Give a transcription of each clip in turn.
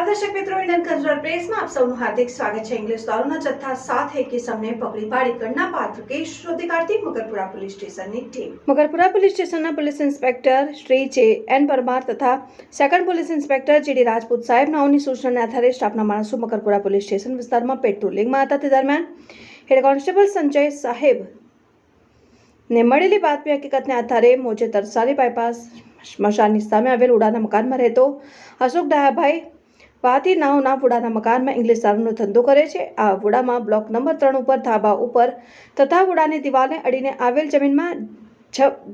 નમસ્કાર દર્શક મિત્રો, ઇન્ડિયન કલ્ચરલ પ્રેસમાં આપ સૌનું હાર્દિક સ્વાગત છે। ઇંગ્લિશ દારૂના જથ્થા સાથે કિસમને પકડી પાડી ગણના પાત્ર કેસ શોધી કાઢતી મગરપુરા પોલીસ સ્ટેશનની ટીમ। મગરપુરા પોલીસ સ્ટેશનના પોલીસ ઇન્સ્પેક્ટર શ્રી જે.એન. પરમાર તથા સેકન્ડ પોલીસ ઇન્સ્પેક્ટર જી.ડી. રાજપૂત સાહેબ નાઓની સૂચનાને આધારે સ્ટાફના માણસો મગરપુરા પોલીસ સ્ટેશન વિસ્તારમાં પેટ્રોલિંગમાં હતા। તે દરમિયાન હેડ કોન્સ્ટેબલ સંજય સાહેબ ને મળેલી બાતમી હકીકતને આધારે મોજે તરસાલી બાયપાસ સ્મશાનની સામે આવેલ ઉડાના મકાનમાં રહેતો અશોક ડાયાભાઈ વાતી નાઓના વુડાના મકાનમાં ઇંગ્લિશ દારૂનો ધંધો કરે છે। આ વુડામાં બ્લોક નંબર 3 ઉપર ધાબા ઉપર તથા વુડાની દિવાલને અડીને આવેલ જમીનમાં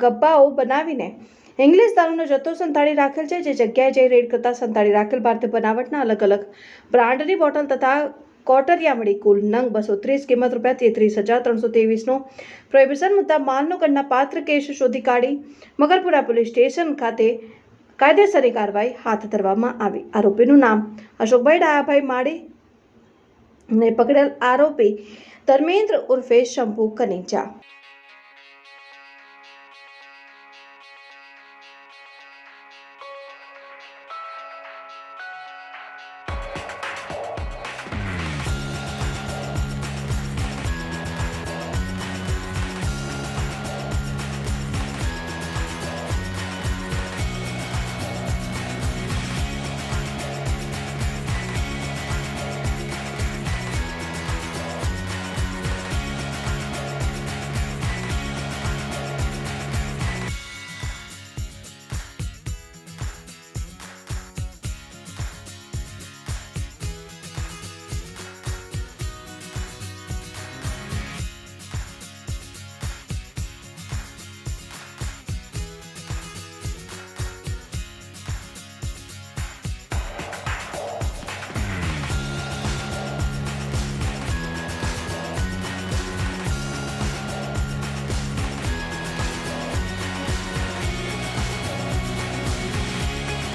ગબ્બાઓ બનાવીને ઇંગ્લિશ દારૂનો જથ્થો સંતાડી રાખેલ છે। જે જગ્યાએ જઈ રેડ કરતા સંતાડી રાખેલ ભારતીય બનાવટના અલગ અલગ બ્રાન્ડની બોટલ તથા કોટરિયા મળી કુલ નંગ 230 કિંમત ₹33,323નો પ્રોહિબિશન મુદ્દા માલનો ગણના પાત્ર કેસ શોધી કાઢી મગરપુરા પોલીસ સ્ટેશન ખાતે કાયદેસરની કાર્યવાહી હાથ ધરવામાં આવી। આરોપીનું નામ અશોકભાઈ ડાયાભાઈ માળી ને પકડેલ આરોપી ધર્મેન્દ્ર ઉર્ફે શંભુ કનેજા।